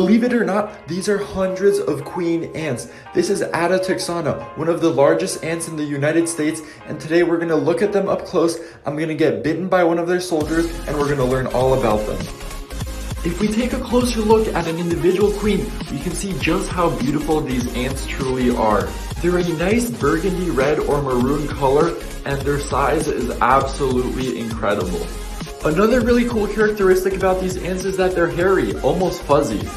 Believe it or not, these are hundreds of queen ants. This is Atta texana, one of the largest ants in the United States, and today we're going to look at them up close. I'm going to get bitten by one of their soldiers, and we're going to learn all about them. If we take a closer look at an individual queen, we can see just how beautiful these ants truly are. They're a nice burgundy red or maroon color, and their size is absolutely incredible. Another really cool characteristic about these ants is that they're hairy, almost fuzzy.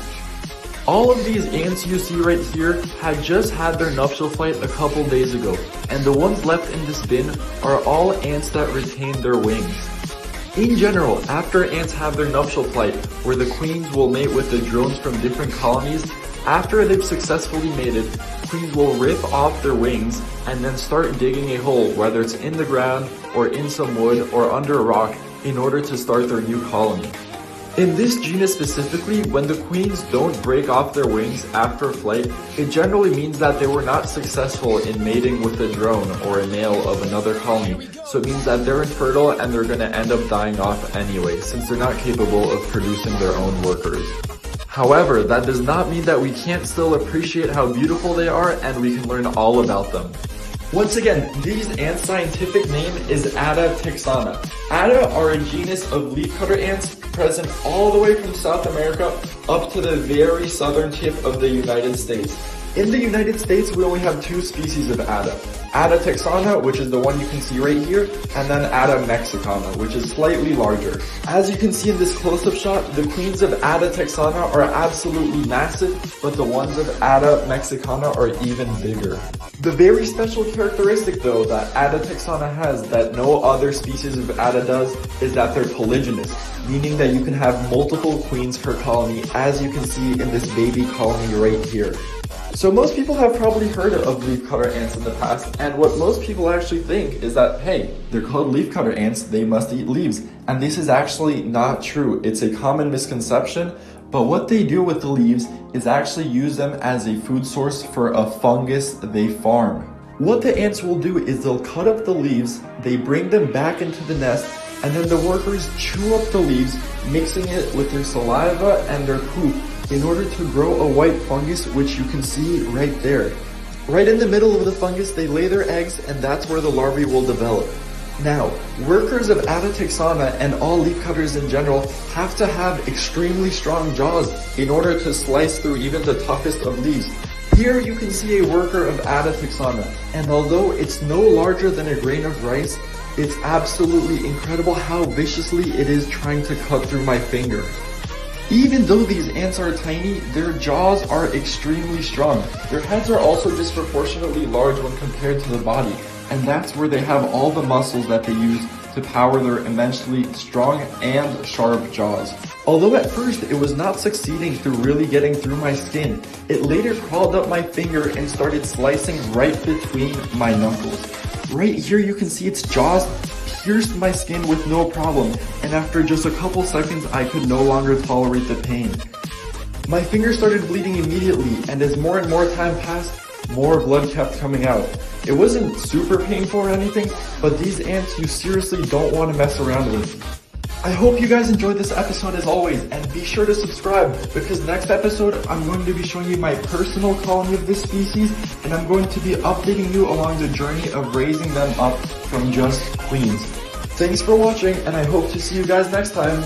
All of these ants you see right here had just had their nuptial flight a couple days ago, and the ones left in this bin are all ants that retain their wings. In general, after ants have their nuptial flight, where the queens will mate with the drones from different colonies, after they've successfully mated, queens will rip off their wings and then start digging a hole, whether it's in the ground or in some wood or under a rock, in order to start their new colony. In this genus specifically, when the queens don't break off their wings after flight, it generally means that they were not successful in mating with a drone or a male of another colony. So it means that they're infertile and they're going to end up dying off anyway, since they're not capable of producing their own workers. However, that does not mean that we can't still appreciate how beautiful they are and we can learn all about them. Once again, these ants' scientific name is Atta texana. Atta are a genus of leafcutter ants present all the way from South America up to the very southern tip of the United States. In the United States, we only have two species of Atta. Atta texana, which is the one you can see right here, and then Atta mexicana, which is slightly larger. As you can see in this close-up shot, the queens of Atta texana are absolutely massive, but the ones of Atta mexicana are even bigger. The very special characteristic though that Atta texana has that no other species of Atta does is that they're polygynous, meaning that you can have multiple queens per colony, as you can see in this baby colony right here. So most people have probably heard of leafcutter ants in the past, and what most people actually think is that, hey, they're called leafcutter ants, they must eat leaves. And this is actually not true. It's a common misconception, but what they do with the leaves is actually use them as a food source for a fungus they farm. What the ants will do is they'll cut up the leaves, they bring them back into the nest, and then the workers chew up the leaves, mixing it with their saliva and their poop, in order to grow a white fungus, which you can see right there. Right in the middle of the fungus, they lay their eggs, and that's where the larvae will develop. Now, workers of Atta texana and all leafcutters in general have to have extremely strong jaws in order to slice through even the toughest of leaves. Here you can see a worker of Atta texana, and although it's no larger than a grain of rice, it's absolutely incredible how viciously it is trying to cut through my finger. Even though these ants are tiny, their jaws are extremely strong. Their heads are also disproportionately large when compared to the body, and that's where they have all the muscles that they use to power their immensely strong and sharp jaws. Although at first it was not succeeding through really getting through my skin, it later crawled up my finger and started slicing right between my knuckles. Right here you can see its jaws pierced my skin with no problem, and after just a couple seconds I could no longer tolerate the pain. My finger started bleeding immediately, and as more and more time passed, more blood kept coming out. It wasn't super painful or anything, but these ants you seriously don't want to mess around with. I hope you guys enjoyed this episode as always, and be sure to subscribe, because next episode I'm going to be showing you my personal colony of this species, and I'm going to be updating you along the journey of raising them up from just queens. Thanks for watching, and I hope to see you guys next time.